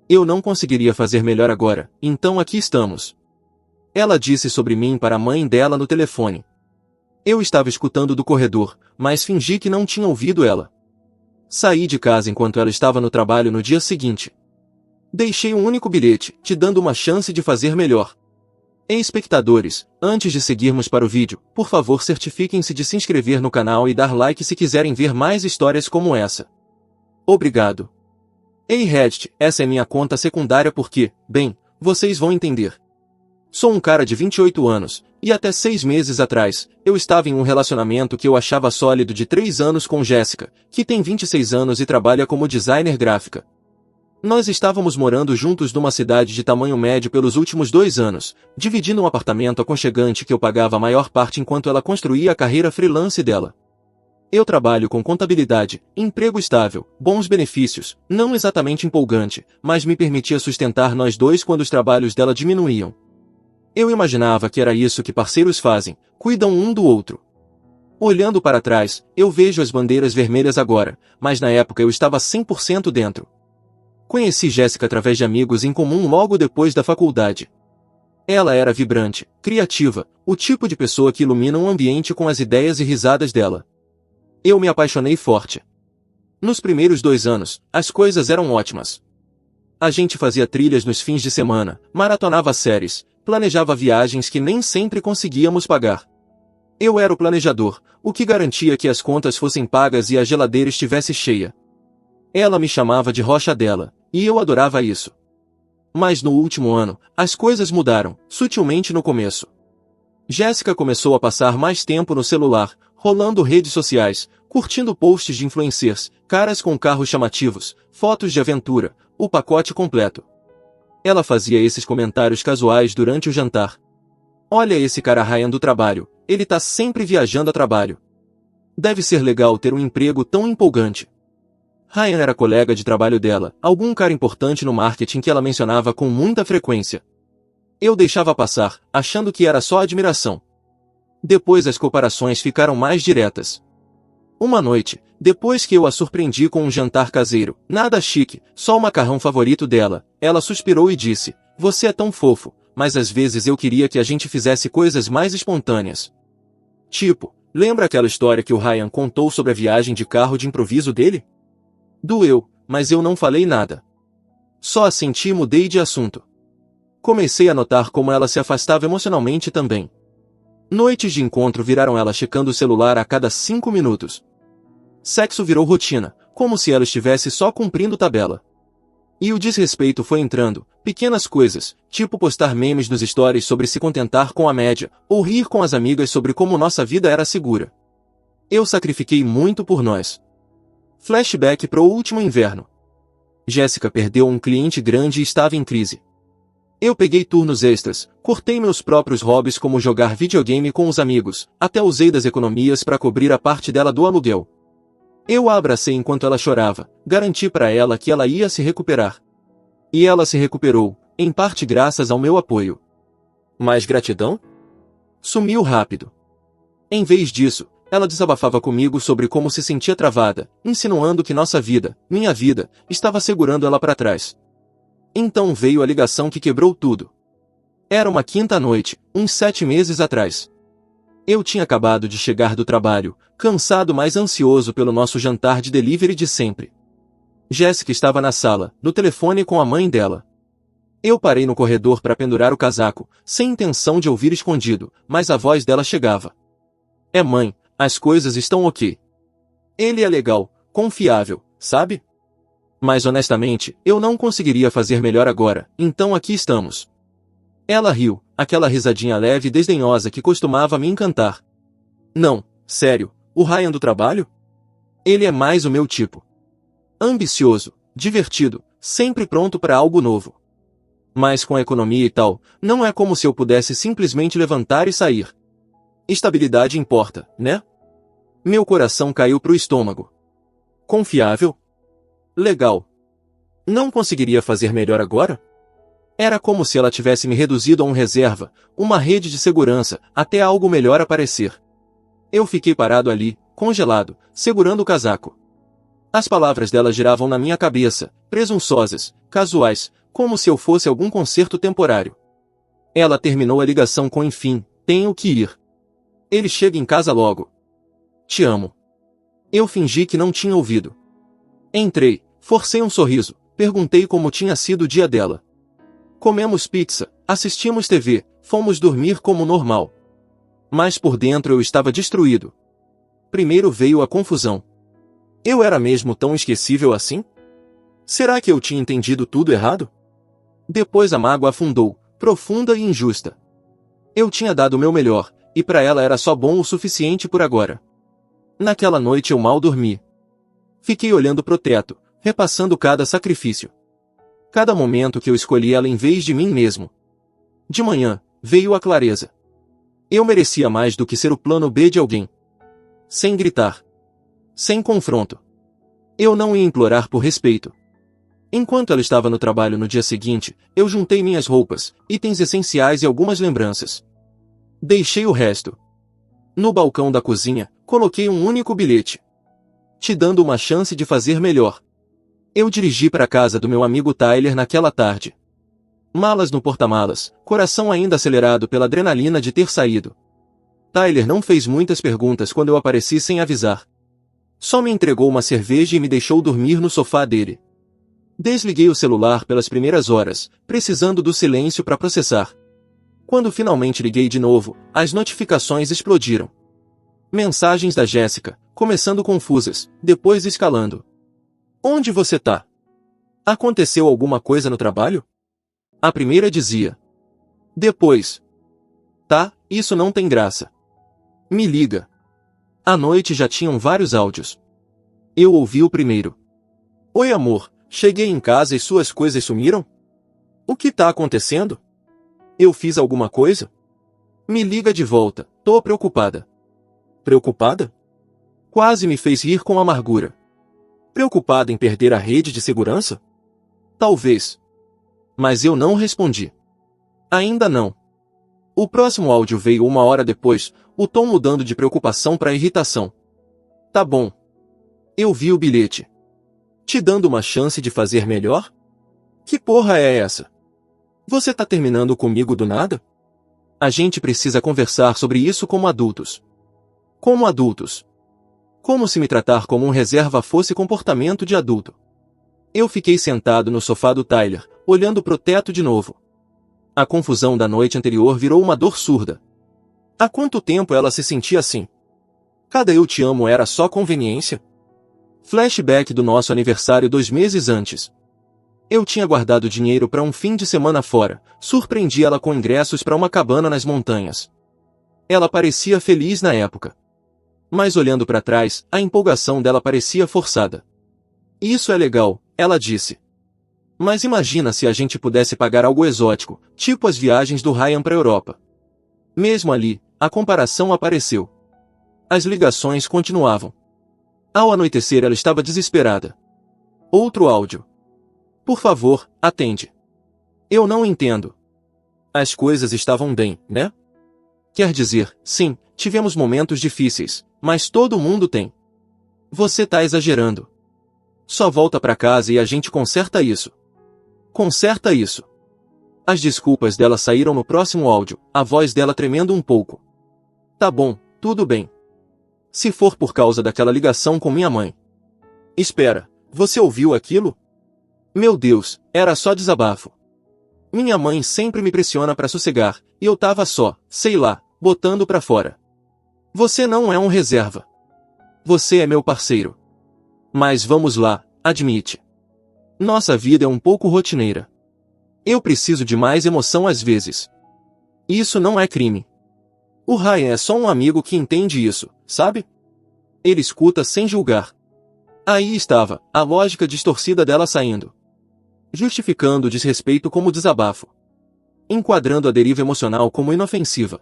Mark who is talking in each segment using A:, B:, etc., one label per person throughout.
A: Eu não conseguiria fazer melhor agora, então aqui estamos. Ela disse sobre mim para a mãe dela no telefone. Eu estava escutando do corredor, mas fingi que não tinha ouvido ela. Saí de casa enquanto ela estava no trabalho no dia seguinte. Deixei um único bilhete, te dando uma chance de fazer melhor. Espectadores, antes de seguirmos para o vídeo, por favor certifiquem-se de se inscrever no canal e dar like se quiserem ver mais histórias como essa. Obrigado. Ei Reddit, essa é minha conta secundária porque, bem, vocês vão entender. Sou um cara de 28 anos, e até 6 meses atrás, eu estava em um relacionamento que eu achava sólido de 3 anos com Jéssica, que tem 26 anos e trabalha como designer gráfica. Nós estávamos morando juntos numa cidade de tamanho médio pelos últimos 2 anos, dividindo um apartamento aconchegante que eu pagava a maior parte enquanto ela construía a carreira freelance dela. Eu trabalho com contabilidade, emprego estável, bons benefícios, não exatamente empolgante, mas me permitia sustentar nós dois quando os trabalhos dela diminuíam. Eu imaginava que era isso que parceiros fazem, cuidam um do outro. Olhando para trás, eu vejo as bandeiras vermelhas agora, mas na época eu estava 100% dentro. Conheci Jéssica através de amigos em comum logo depois da faculdade. Ela era vibrante, criativa, o tipo de pessoa que ilumina um ambiente com as ideias e risadas dela. Eu me apaixonei forte. Nos primeiros 2 anos, as coisas eram ótimas. A gente fazia trilhas nos fins de semana, maratonava séries, planejava viagens que nem sempre conseguíamos pagar. Eu era o planejador, o que garantia que as contas fossem pagas e a geladeira estivesse cheia. Ela me chamava de rocha dela, e eu adorava isso. Mas no último ano, as coisas mudaram, sutilmente no começo. Jéssica começou a passar mais tempo no celular, rolando redes sociais, curtindo posts de influencers, caras com carros chamativos, fotos de aventura, o pacote completo. Ela fazia esses comentários casuais durante o jantar. Olha esse cara Ryan do trabalho, ele tá sempre viajando a trabalho. Deve ser legal ter um emprego tão empolgante. Ryan era colega de trabalho dela, algum cara importante no marketing que ela mencionava com muita frequência. Eu deixava passar, achando que era só admiração. Depois as comparações ficaram mais diretas. Uma noite, depois que eu a surpreendi com um jantar caseiro, nada chique, só o macarrão favorito dela, ela suspirou e disse, você é tão fofo, mas às vezes eu queria que a gente fizesse coisas mais espontâneas. Tipo, lembra aquela história que o Ryan contou sobre a viagem de carro de improviso dele? Doeu, mas eu não falei nada. Só assenti e mudei de assunto. Comecei a notar como ela se afastava emocionalmente também. Noites de encontro viraram ela checando o celular a cada 5 minutos. Sexo virou rotina, como se ela estivesse só cumprindo tabela. E o desrespeito foi entrando, pequenas coisas, tipo postar memes nos stories sobre se contentar com a média, ou rir com as amigas sobre como nossa vida era segura. Eu sacrifiquei muito por nós. Flashback pro último inverno. Jéssica perdeu um cliente grande e estava em crise. Eu peguei turnos extras, cortei meus próprios hobbies como jogar videogame com os amigos, até usei das economias para cobrir a parte dela do aluguel. Eu a abracei enquanto ela chorava, garanti para ela que ela ia se recuperar. E ela se recuperou, em parte graças ao meu apoio. Mas gratidão? Sumiu rápido. Em vez disso, ela desabafava comigo sobre como se sentia travada, insinuando que nossa vida, minha vida, estava segurando ela para trás. Então veio a ligação que quebrou tudo. Era uma quinta-noite, uns 7 meses atrás. Eu tinha acabado de chegar do trabalho, cansado mas ansioso pelo nosso jantar de delivery de sempre. Jéssica estava na sala, no telefone com a mãe dela. Eu parei no corredor para pendurar o casaco, sem intenção de ouvir escondido, mas a voz dela chegava. É mãe, as coisas estão ok. Ele é legal, confiável, sabe? Mas honestamente, eu não conseguiria fazer melhor agora, então aqui estamos. Ela riu, aquela risadinha leve e desdenhosa que costumava me encantar. Não, sério, o Ryan do trabalho? Ele é mais o meu tipo. Ambicioso, divertido, sempre pronto para algo novo. Mas com a economia e tal, não é como se eu pudesse simplesmente levantar e sair. Estabilidade importa, né? Meu coração caiu pro estômago. Confiável? Legal. Não conseguiria fazer melhor agora? Era como se ela tivesse me reduzido a um reserva, uma rede de segurança, até algo melhor aparecer. Eu fiquei parado ali, congelado, segurando o casaco. As palavras dela giravam na minha cabeça, presunçosas, casuais, como se eu fosse algum concerto temporário. Ela terminou a ligação com enfim, tenho que ir. Ele chega em casa logo. Te amo. Eu fingi que não tinha ouvido. Entrei, forcei um sorriso, perguntei como tinha sido o dia dela. Comemos pizza, assistimos TV, fomos dormir como normal. Mas por dentro eu estava destruído. Primeiro veio a confusão. Eu era mesmo tão esquecível assim? Será que eu tinha entendido tudo errado? Depois a mágoa afundou, profunda e injusta. Eu tinha dado o meu melhor, e para ela era só bom o suficiente por agora. Naquela noite eu mal dormi. Fiquei olhando pro teto, repassando cada sacrifício. Cada momento que eu escolhi ela em vez de mim mesmo. De manhã, veio a clareza. Eu merecia mais do que ser o plano B de alguém. Sem gritar. Sem confronto. Eu não ia implorar por respeito. Enquanto ela estava no trabalho no dia seguinte, eu juntei minhas roupas, itens essenciais e algumas lembranças. Deixei o resto. No balcão da cozinha, coloquei um único bilhete. Te dando uma chance de fazer melhor. Eu dirigi para a casa do meu amigo Tyler naquela tarde. Malas no porta-malas, coração ainda acelerado pela adrenalina de ter saído. Tyler não fez muitas perguntas quando eu apareci sem avisar. Só me entregou uma cerveja e me deixou dormir no sofá dele. Desliguei o celular pelas primeiras horas, precisando do silêncio para processar. Quando finalmente liguei de novo, as notificações explodiram. Mensagens da Jéssica, começando confusas, depois escalando. Onde você tá? Aconteceu alguma coisa no trabalho? A primeira dizia. Depois. Tá, isso não tem graça. Me liga. À noite já tinham vários áudios. Eu ouvi o primeiro. Oi amor, cheguei em casa e suas coisas sumiram? O que tá acontecendo? Eu fiz alguma coisa? Me liga de volta, tô preocupada. Preocupada? Quase me fez rir com amargura. Preocupada em perder a rede de segurança? Talvez. Mas eu não respondi. Ainda não. O próximo áudio veio 1 hora depois, o tom mudando de preocupação para irritação. Tá bom. Eu vi o bilhete. Te dando uma chance de fazer melhor? Que porra é essa? Você tá terminando comigo do nada? A gente precisa conversar sobre isso como adultos. Como adultos. Como se me tratar como um reserva fosse comportamento de adulto. Eu fiquei sentado no sofá do Tyler, olhando pro teto de novo. A confusão da noite anterior virou uma dor surda. Há quanto tempo ela se sentia assim? Cada eu te amo era só conveniência? Flashback do nosso aniversário 2 meses antes. Eu tinha guardado dinheiro para um fim de semana fora, surpreendi ela com ingressos para uma cabana nas montanhas. Ela parecia feliz na época. Mas olhando para trás, a empolgação dela parecia forçada. Isso é legal, ela disse. Mas imagina se a gente pudesse pagar algo exótico, tipo as viagens do Ryan para a Europa. Mesmo ali, a comparação apareceu. As ligações continuavam. Ao anoitecer ela estava desesperada. Outro áudio. Por favor, atende. Eu não entendo. As coisas estavam bem, né? Quer dizer, sim, tivemos momentos difíceis, mas todo mundo tem. Você tá exagerando. Só volta pra casa e a gente conserta isso. Conserta isso. As desculpas dela saíram no próximo áudio, a voz dela tremendo um pouco. Tá bom, tudo bem. Se for por causa daquela ligação com minha mãe. Espera, você ouviu aquilo? Meu Deus, era só desabafo. Minha mãe sempre me pressiona pra sossegar, e eu tava só, sei lá, botando pra fora. Você não é um reserva. Você é meu parceiro. Mas vamos lá, admite. Nossa vida é um pouco rotineira. Eu preciso de mais emoção às vezes. Isso não é crime. O Ryan é só um amigo que entende isso, sabe? Ele escuta sem julgar. Aí estava, a lógica distorcida dela saindo. Justificando o desrespeito como desabafo. Enquadrando a deriva emocional como inofensiva.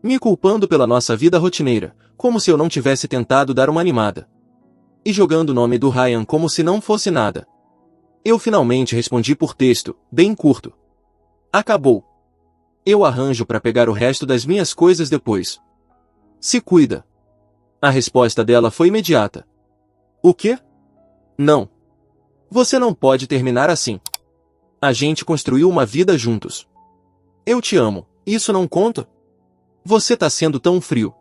A: Me culpando pela nossa vida rotineira, como se eu não tivesse tentado dar uma animada. E jogando o nome do Ryan como se não fosse nada. Eu finalmente respondi por texto, bem curto. Acabou. Eu arranjo para pegar o resto das minhas coisas depois. Se cuida. A resposta dela foi imediata. O quê? Não. Você não pode terminar assim. A gente construiu uma vida juntos. Eu te amo, isso não conta? Você tá sendo tão frio.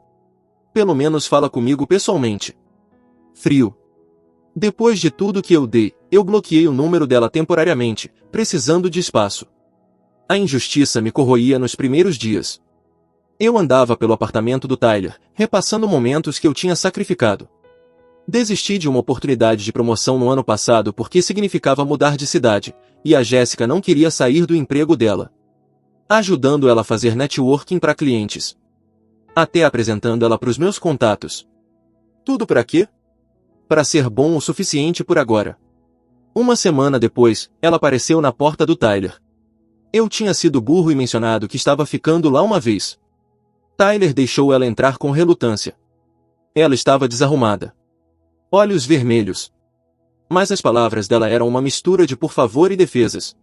A: Pelo menos fala comigo pessoalmente. Frio. Depois de tudo que eu dei, eu bloqueei o número dela temporariamente, precisando de espaço. A injustiça me corroía nos primeiros dias. Eu andava pelo apartamento do Tyler, repassando momentos que eu tinha sacrificado. Desisti de uma oportunidade de promoção no ano passado porque significava mudar de cidade, e a Jéssica não queria sair do emprego dela. Ajudando ela a fazer networking para clientes. Até apresentando ela para os meus contatos. Tudo para quê? Para ser bom o suficiente por agora. Uma semana depois, ela apareceu na porta do Tyler. Eu tinha sido burro e mencionado que estava ficando lá uma vez. Tyler deixou ela entrar com relutância. Ela estava desarrumada. Olhos vermelhos. Mas as palavras dela eram uma mistura de por favor e defesas.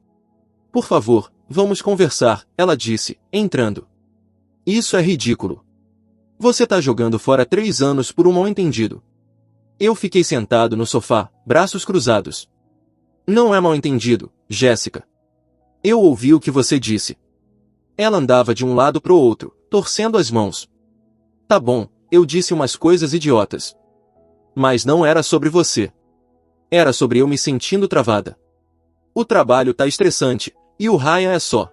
A: Por favor, vamos conversar, ela disse, entrando. Isso é ridículo. Você tá jogando fora 3 anos por um mal-entendido. Eu fiquei sentado no sofá, braços cruzados. Não é mal-entendido, Jéssica. Eu ouvi o que você disse. Ela andava de um lado pro outro, torcendo as mãos. Tá bom, eu disse umas coisas idiotas. Mas não era sobre você. Era sobre eu me sentindo travada. O trabalho tá estressante, e o Ryan é só.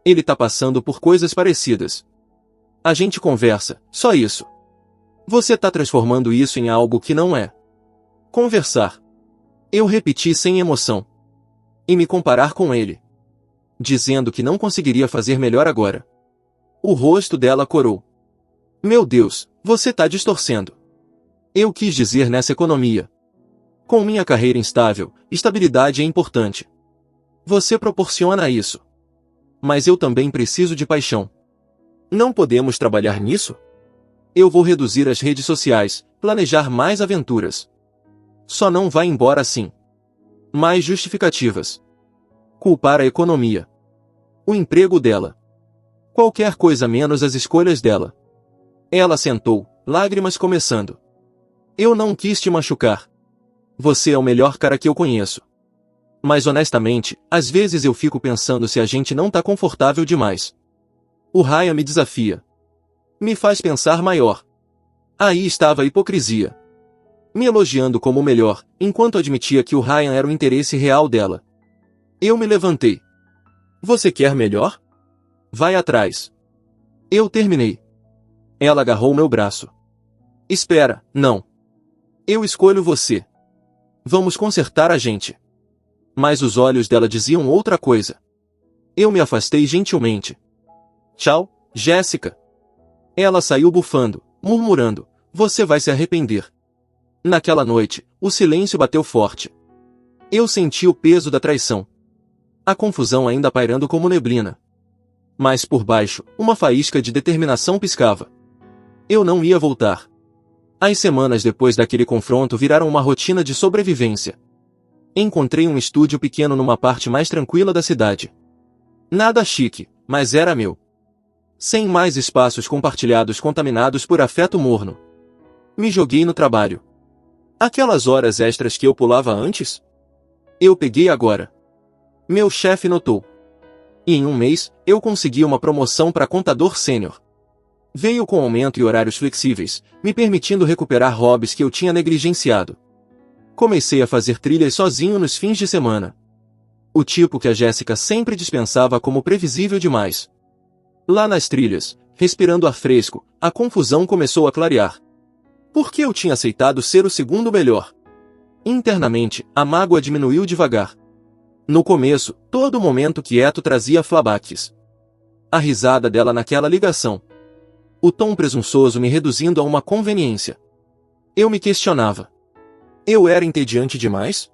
A: Ele tá passando por coisas parecidas. A gente conversa, só isso. Você tá transformando isso em algo que não é. Conversar. Eu repeti sem emoção. E me comparar com ele. Dizendo que não conseguiria fazer melhor agora. O rosto dela corou. Meu Deus, você tá distorcendo. Eu quis dizer nessa economia. Com minha carreira instável, estabilidade é importante. Você proporciona isso. Mas eu também preciso de paixão. Não podemos trabalhar nisso? Eu vou reduzir as redes sociais, planejar mais aventuras. Só não vai embora assim. Mais justificativas. Culpar a economia. O emprego dela. Qualquer coisa menos as escolhas dela. Ela sentou, lágrimas começando. Eu não quis te machucar. Você é o melhor cara que eu conheço. Mas honestamente, às vezes eu fico pensando se a gente não tá confortável demais. O Ryan me desafia. Me faz pensar maior. Aí estava a hipocrisia. Me elogiando como o melhor, enquanto admitia que o Ryan era o interesse real dela. Eu me levantei. Você quer melhor? Vai atrás. Eu terminei. Ela agarrou meu braço. Espera, não. Eu escolho você. Vamos consertar a gente. Mas os olhos dela diziam outra coisa. Eu me afastei gentilmente. Tchau, Jéssica. Ela saiu bufando, murmurando, você vai se arrepender. Naquela noite, o silêncio bateu forte. Eu senti o peso da traição. A confusão ainda pairando como neblina. Mas por baixo, uma faísca de determinação piscava. Eu não ia voltar. As semanas depois daquele confronto viraram uma rotina de sobrevivência. Encontrei um estúdio pequeno numa parte mais tranquila da cidade. Nada chique, mas era meu. Sem mais espaços compartilhados contaminados por afeto morno. Me joguei no trabalho. Aquelas horas extras que eu pulava antes? Eu peguei agora. Meu chefe notou. E em um mês, eu consegui uma promoção para contador sênior. Veio com aumento e horários flexíveis, me permitindo recuperar hobbies que eu tinha negligenciado. Comecei a fazer trilhas sozinho nos fins de semana. O tipo que a Jéssica sempre dispensava como previsível demais. Lá nas trilhas, respirando ar fresco, a confusão começou a clarear. Por que eu tinha aceitado ser o segundo melhor? Internamente, a mágoa diminuiu devagar. No começo, todo momento quieto trazia flashbacks. A risada dela naquela ligação. O tom presunçoso me reduzindo a uma conveniência. Eu me questionava. Eu era entediante demais?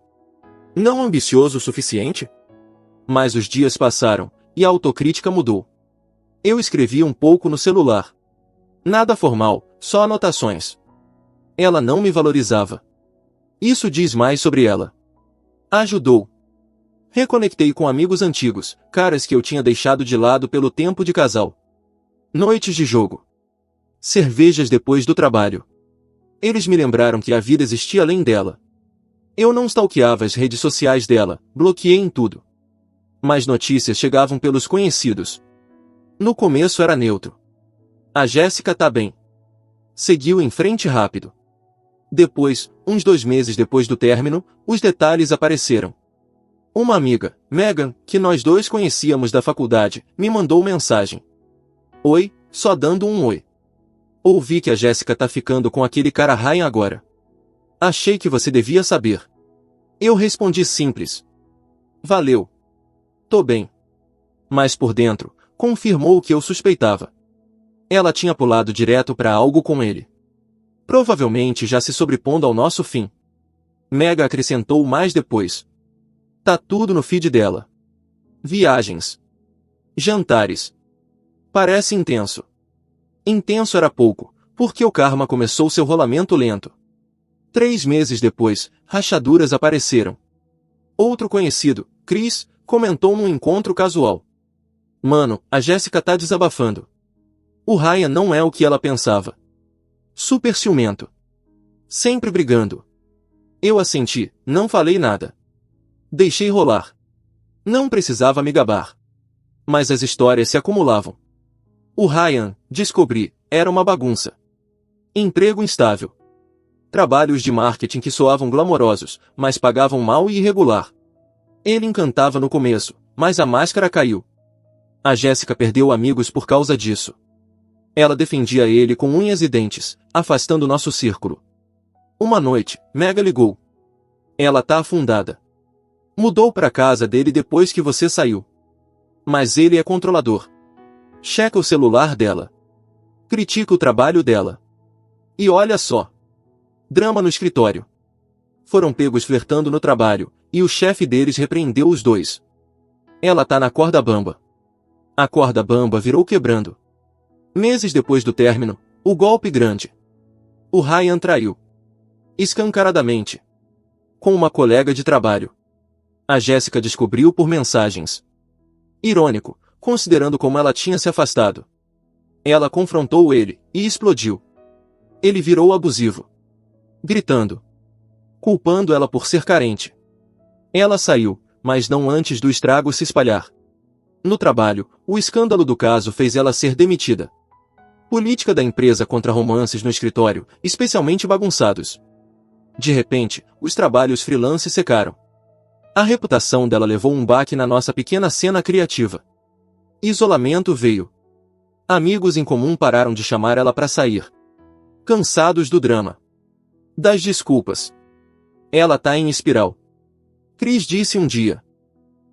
A: Não ambicioso o suficiente? Mas os dias passaram, e a autocrítica mudou. Eu escrevia um pouco no celular. Nada formal, só anotações. Ela não me valorizava. Isso diz mais sobre ela. Ajudou. Reconectei com amigos antigos, caras que eu tinha deixado de lado pelo tempo de casal. Noites de jogo. Cervejas depois do trabalho. Eles me lembraram que a vida existia além dela. Eu não stalkeava as redes sociais dela, bloqueei em tudo. Mas notícias chegavam pelos conhecidos. No começo era neutro. A Jéssica tá bem. Seguiu em frente rápido. Depois, uns 2 meses depois do término, os detalhes apareceram. Uma amiga, Megan, que nós dois conhecíamos da faculdade, me mandou mensagem. Oi, só dando um oi. Ouvi que a Jéssica tá ficando com aquele cara Ryan agora. Achei que você devia saber. Eu respondi simples. Valeu. Tô bem. Mas por dentro, confirmou o que eu suspeitava. Ela tinha pulado direto para algo com ele. Provavelmente já se sobrepondo ao nosso fim. Mega acrescentou mais depois. Tá tudo no feed dela. Viagens. Jantares. Parece intenso. Intenso era pouco, porque o karma começou seu rolamento lento. 3 meses depois, rachaduras apareceram. Outro conhecido, Chris, comentou num encontro casual. Mano, a Jéssica tá desabafando. O Ryan não é o que ela pensava. Super ciumento. Sempre brigando. Eu assenti, não falei nada. Deixei rolar. Não precisava me gabar. Mas as histórias se acumulavam. O Ryan, descobri, era uma bagunça. Emprego instável. Trabalhos de marketing que soavam glamourosos, mas pagavam mal e irregular. Ele encantava no começo, mas a máscara caiu. A Jéssica perdeu amigos por causa disso. Ela defendia ele com unhas e dentes, afastando nosso círculo. Uma noite, Mega ligou. Ela tá afundada. Mudou pra casa dele depois que você saiu. Mas ele é controlador. Checa o celular dela. Critica o trabalho dela. E olha só. Drama no escritório. Foram pegos flertando no trabalho, e o chefe deles repreendeu os dois. Ela tá na corda bamba. A corda bamba virou quebrando. Meses depois do término, o golpe grande. O Ryan traiu. Escancaradamente. Com uma colega de trabalho. A Jéssica descobriu por mensagens. Irônico, considerando como ela tinha se afastado. Ela confrontou ele, e explodiu. Ele virou abusivo. Gritando. Culpando ela por ser carente. Ela saiu, mas não antes do estrago se espalhar. No trabalho, o escândalo do caso fez ela ser demitida. Política da empresa contra romances no escritório, especialmente bagunçados. De repente, os trabalhos freelance secaram. A reputação dela levou um baque na nossa pequena cena criativa. Isolamento veio. Amigos em comum pararam de chamar ela para sair. Cansados do drama. Das desculpas. Ela tá em espiral. Chris disse um dia.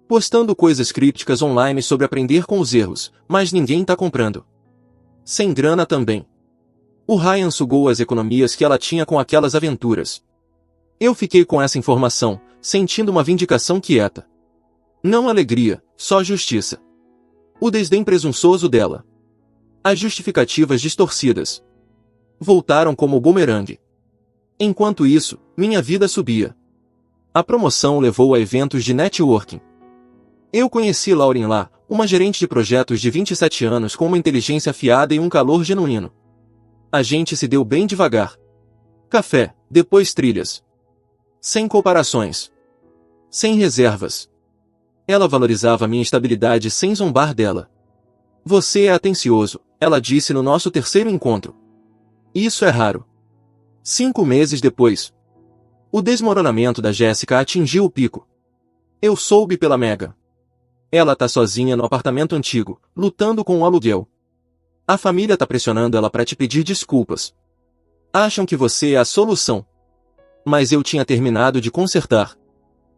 A: Postando coisas crípticas online sobre aprender com os erros, mas ninguém tá comprando. Sem grana também. O Ryan sugou as economias que ela tinha com aquelas aventuras. Eu fiquei com essa informação, sentindo uma vindicação quieta. Não alegria, só justiça. O desdém presunçoso dela. As justificativas distorcidas. Voltaram como bumerangue. Enquanto isso, minha vida subia. A promoção levou a eventos de networking. Eu conheci Lauren lá, uma gerente de projetos de 27 anos com uma inteligência afiada e um calor genuíno. A gente se deu bem devagar. Café, depois trilhas. Sem comparações. Sem reservas. Ela valorizava minha estabilidade sem zombar dela. Você é atencioso, ela disse no nosso terceiro encontro. Isso é raro. 5 meses depois. O desmoronamento da Jéssica atingiu o pico. Eu soube pela Mega. Ela tá sozinha no apartamento antigo, lutando com o aluguel. A família tá pressionando ela para te pedir desculpas. Acham que você é a solução. Mas eu tinha terminado de consertar.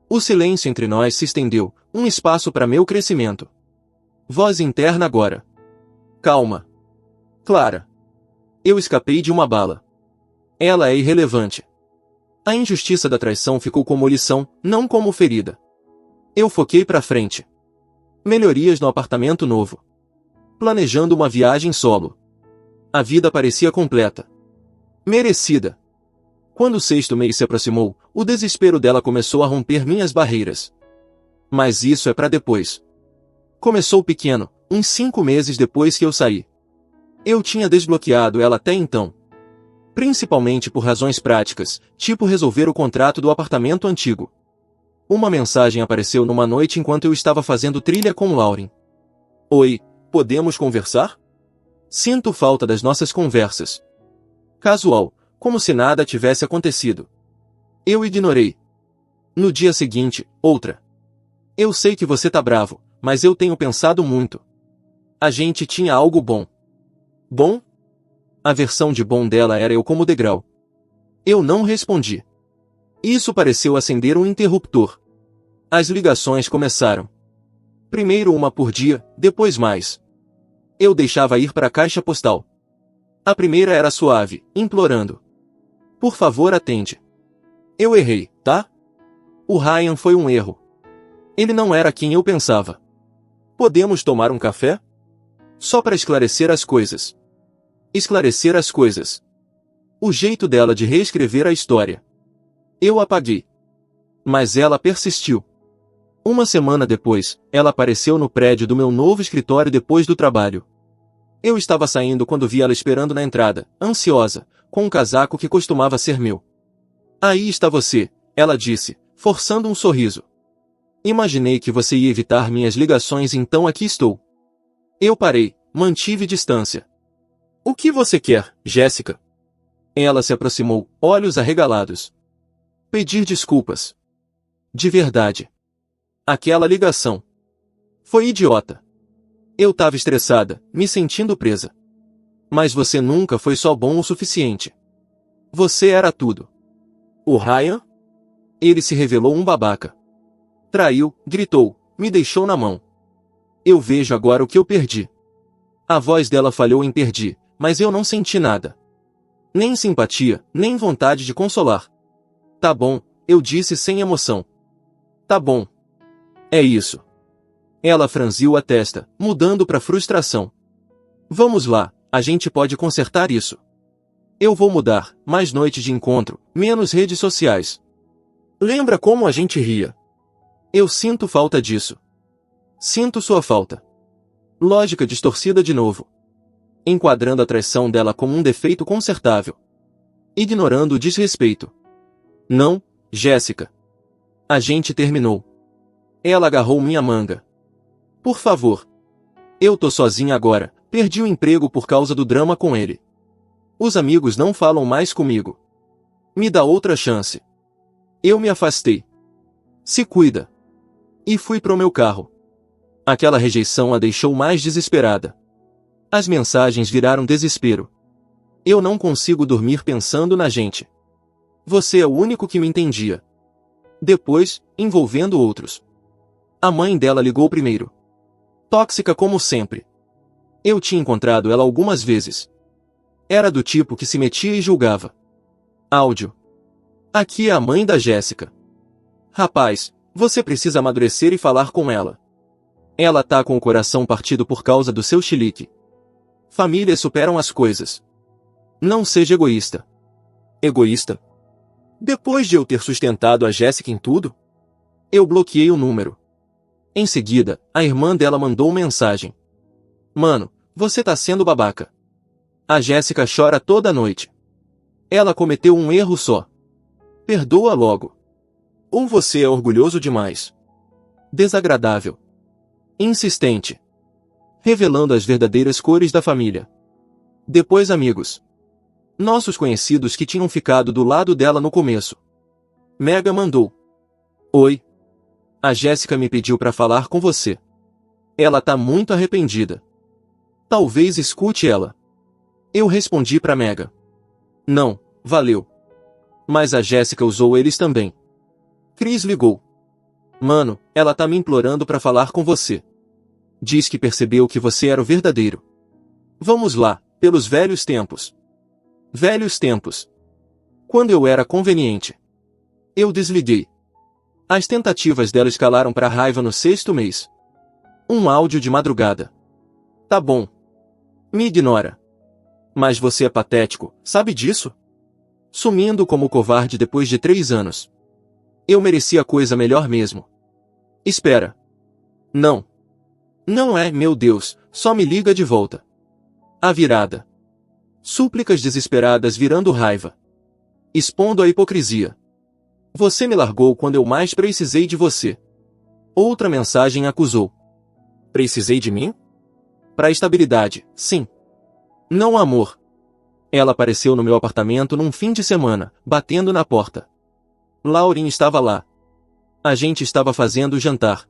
A: O silêncio entre nós se estendeu, um espaço para meu crescimento. Voz interna agora. Calma. Clara. Eu escapei de uma bala. Ela é irrelevante. A injustiça da traição ficou como lição, não como ferida. Eu foquei pra frente. Melhorias no apartamento novo. Planejando uma viagem solo. A vida parecia completa. Merecida. Quando o 6º mês se aproximou, o desespero dela começou a romper minhas barreiras. Mas isso é pra depois. Começou pequeno, uns 5 meses depois que eu saí. Eu tinha desbloqueado ela até então. Principalmente por razões práticas, tipo resolver o contrato do apartamento antigo. Uma mensagem apareceu numa noite enquanto eu estava fazendo trilha com Lauren. Oi, podemos conversar? Sinto falta das nossas conversas. Casual, como se nada tivesse acontecido. Eu ignorei. No dia seguinte, outra. Eu sei que você tá bravo, mas eu tenho pensado muito. A gente tinha algo bom. Bom? A versão de bom dela era eu como degrau. Eu não respondi. Isso pareceu acender um interruptor. As ligações começaram. Primeiro uma por dia, depois mais. Eu deixava ir para a caixa postal. A primeira era suave, implorando. Por favor, atende. Eu errei, tá? O Ryan foi um erro. Ele não era quem eu pensava. Podemos tomar um café? Só para esclarecer as coisas. Esclarecer as coisas. O jeito dela de reescrever a história. Eu apaguei. Mas ela persistiu. Uma semana depois, ela apareceu no prédio do meu novo escritório depois do trabalho. Eu estava saindo quando vi ela esperando na entrada, ansiosa, com um casaco que costumava ser meu. Aí está você, ela disse, forçando um sorriso. Imaginei que você ia evitar minhas ligações, então aqui estou. Eu parei, mantive distância. O que você quer, Jéssica? Ela se aproximou, olhos arregalados. Pedir desculpas. De verdade. Aquela ligação. Foi idiota. Eu tava estressada, me sentindo presa. Mas você nunca foi só bom o suficiente. Você era tudo. O Ryan? Ele se revelou um babaca. Traiu, gritou, me deixou na mão. Eu vejo agora o que eu perdi. A voz dela falhou em perdi, mas eu não senti nada. Nem simpatia, nem vontade de consolar. Tá bom, eu disse sem emoção. Tá bom. É isso. Ela franziu a testa, mudando para frustração. Vamos lá, a gente pode consertar isso. Eu vou mudar, mais noites de encontro, menos redes sociais. Lembra como a gente ria? Eu sinto falta disso. Sinto sua falta. Lógica distorcida de novo. Enquadrando a traição dela como um defeito consertável. Ignorando o desrespeito. Não, Jéssica. A gente terminou. Ela agarrou minha manga. Por favor. Eu tô sozinha agora, perdi o emprego por causa do drama com ele. Os amigos não falam mais comigo. Me dá outra chance. Eu me afastei. Se cuida. E fui pro meu carro. Aquela rejeição a deixou mais desesperada. As mensagens viraram desespero. Eu não consigo dormir pensando na gente. Você é o único que me entendia. Depois, envolvendo outros. A mãe dela ligou primeiro. Tóxica como sempre. Eu tinha encontrado ela algumas vezes. Era do tipo que se metia e julgava. Áudio. Aqui é a mãe da Jéssica. Rapaz, você precisa amadurecer e falar com ela. Ela tá com o coração partido por causa do seu chilique. Famílias superam as coisas. Não seja egoísta. Egoísta? Depois de eu ter sustentado a Jéssica em tudo? Eu bloqueei o número. Em seguida, a irmã dela mandou mensagem. Mano, você tá sendo babaca. A Jéssica chora toda noite. Ela cometeu um erro só. Perdoa logo. Ou você é orgulhoso demais. Desagradável. Insistente. Revelando as verdadeiras cores da família. Depois amigos. Nossos conhecidos que tinham ficado do lado dela no começo. Mega mandou. Oi. A Jéssica me pediu para falar com você. Ela tá muito arrependida. Talvez escute ela. Eu respondi para Mega. Não, valeu. Mas a Jéssica usou eles também. Chris ligou. Mano, ela tá me implorando para falar com você. Diz que percebeu que você era o verdadeiro. Vamos lá, pelos velhos tempos. Velhos tempos. Quando eu era conveniente. Eu desliguei. As tentativas dela escalaram para raiva no 6º mês. Um áudio de madrugada. Tá bom. Me ignora. Mas você é patético, sabe disso? Sumindo como covarde depois de 3 anos. Eu merecia coisa melhor mesmo. Espera. Não. Não é, meu Deus, só me liga de volta. A virada. Súplicas desesperadas virando raiva. Expondo a hipocrisia. Você me largou quando eu mais precisei de você. Outra mensagem acusou. Precisei de mim? Para estabilidade, sim. Não amor. Ela apareceu no meu apartamento num fim de semana, batendo na porta. Lauren estava lá. A gente estava fazendo o jantar.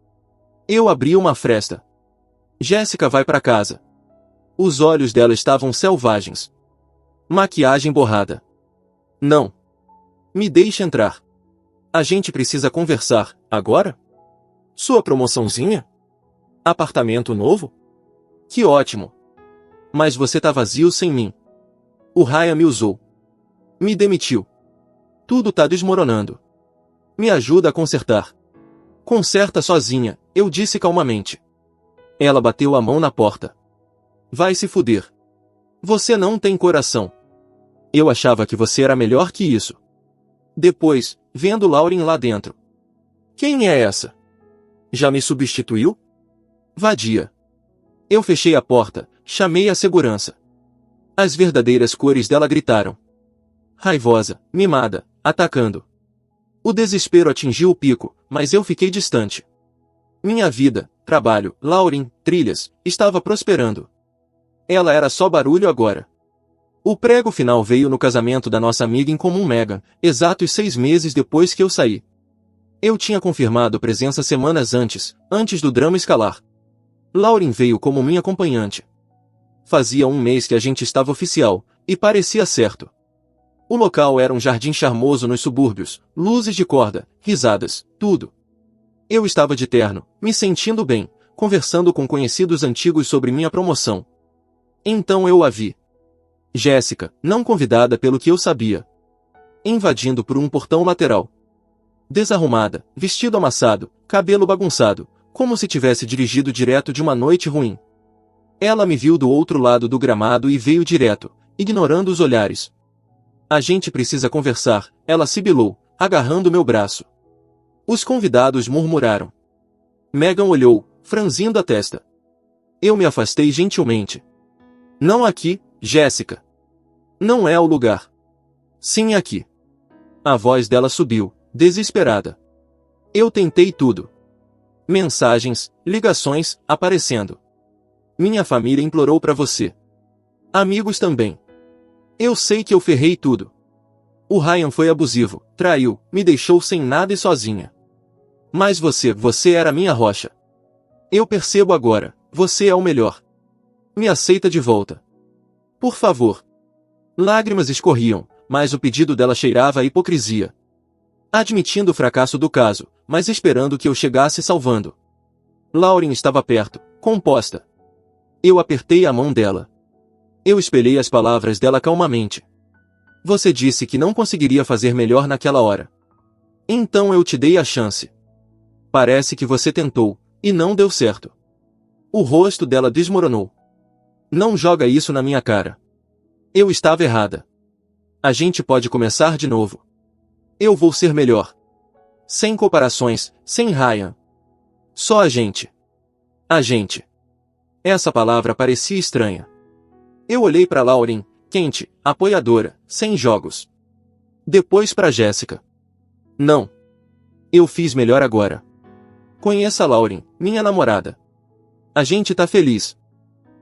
A: Eu abri uma fresta. Jéssica vai para casa. Os olhos dela estavam selvagens. Maquiagem borrada. Não. Me deixe entrar. A gente precisa conversar, agora? Sua promoçãozinha? Apartamento novo? Que ótimo. Mas você tá vazio sem mim. O Ryan me usou. Me demitiu. Tudo tá desmoronando. Me ajuda a consertar. Conserta sozinha, eu disse calmamente. Ela bateu a mão na porta. Vai se fuder. Você não tem coração. Eu achava que você era melhor que isso. Depois, vendo Lauren lá dentro. Quem é essa? Já me substituiu? Vadia. Eu fechei a porta, chamei a segurança. As verdadeiras cores dela gritaram. Raivosa, mimada, atacando. O desespero atingiu o pico, mas eu fiquei distante. Minha vida, trabalho, Lauren, trilhas, estava prosperando. Ela era só barulho agora. O prego final veio no casamento da nossa amiga em comum Megan, exatos 6 meses depois que eu saí. Eu tinha confirmado presença semanas antes do drama escalar. Lauren veio como minha acompanhante. Fazia 1 mês que a gente estava oficial, e parecia certo. O local era um jardim charmoso nos subúrbios, luzes de corda, risadas, tudo. Eu estava de terno, me sentindo bem, conversando com conhecidos antigos sobre minha promoção. Então eu a vi. Jéssica, não convidada pelo que eu sabia. Invadindo por um portão lateral. Desarrumada, vestido amassado, cabelo bagunçado, como se tivesse dirigido direto de uma noite ruim. Ela me viu do outro lado do gramado e veio direto, ignorando os olhares. A gente precisa conversar, ela sibilou, agarrando meu braço. Os convidados murmuraram. Megan olhou, franzindo a testa. Eu me afastei gentilmente. Não aqui, Jéssica. Não é o lugar. Sim aqui. A voz dela subiu, desesperada. Eu tentei tudo. Mensagens, ligações, aparecendo. Minha família implorou para você. Amigos também. Eu sei que eu ferrei tudo. O Ryan foi abusivo, traiu, me deixou sem nada e sozinha. Mas você era minha rocha. Eu percebo agora, você é o melhor. Me aceita de volta. Por favor. Lágrimas escorriam, mas o pedido dela cheirava a hipocrisia. Admitindo o fracasso do caso, mas esperando que eu chegasse salvando. Lauren estava perto, composta. Eu apertei a mão dela. Eu espelhei as palavras dela calmamente. Você disse que não conseguiria fazer melhor naquela hora. Então eu te dei a chance. Parece que você tentou, e não deu certo. O rosto dela desmoronou. Não joga isso na minha cara. Eu estava errada. A gente pode começar de novo. Eu vou ser melhor. Sem comparações, sem Ryan. Só a gente. A gente. Essa palavra parecia estranha. Eu olhei para Lauren, quente, apoiadora, sem jogos. Depois para Jéssica. Não. Eu fiz melhor agora. Conheça Lauren, minha namorada. A gente tá feliz.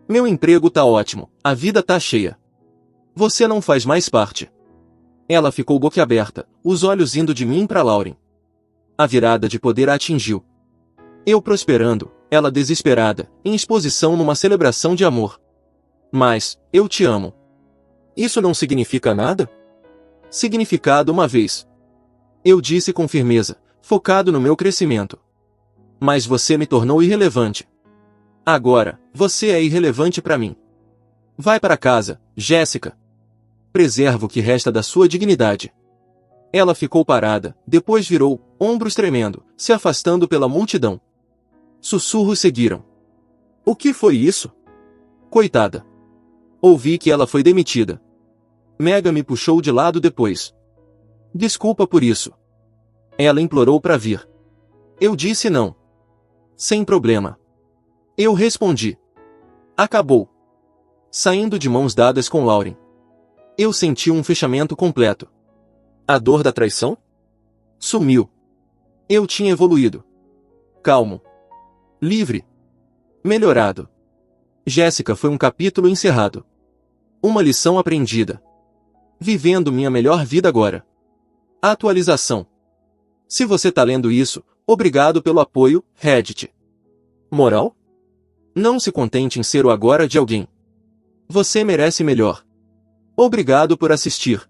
A: Meu emprego tá ótimo, a vida tá cheia. Você não faz mais parte. Ela ficou boquiaberta, os olhos indo de mim para Lauren. A virada de poder a atingiu. Eu prosperando, ela desesperada, em exposição numa celebração de amor. Mas, eu te amo. Isso não significa nada? Significado uma vez. Eu disse com firmeza, focado no meu crescimento. Mas você me tornou irrelevante. Agora, você é irrelevante para mim. Vai para casa, Jéssica. Preserva o que resta da sua dignidade. Ela ficou parada, depois virou, ombros tremendo, se afastando pela multidão. Sussurros seguiram. O que foi isso? Coitada. Ouvi que ela foi demitida. Megan me puxou de lado depois. Desculpa por isso. Ela implorou para vir. Eu disse não. Sem problema. Eu respondi. Acabou. Saindo de mãos dadas com Lauren. Eu senti um fechamento completo. A dor da traição? Sumiu. Eu tinha evoluído. Calmo. Livre. Melhorado. Jéssica foi um capítulo encerrado. Uma lição aprendida. Vivendo minha melhor vida agora. Atualização. Se você tá lendo isso, obrigado pelo apoio, Reddit. Moral? Não se contente em ser o agora de alguém. Você merece melhor. Obrigado por assistir.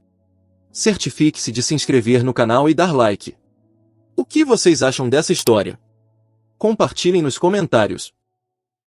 A: Certifique-se de se inscrever no canal e dar like. O que vocês acham dessa história? Compartilhem nos comentários.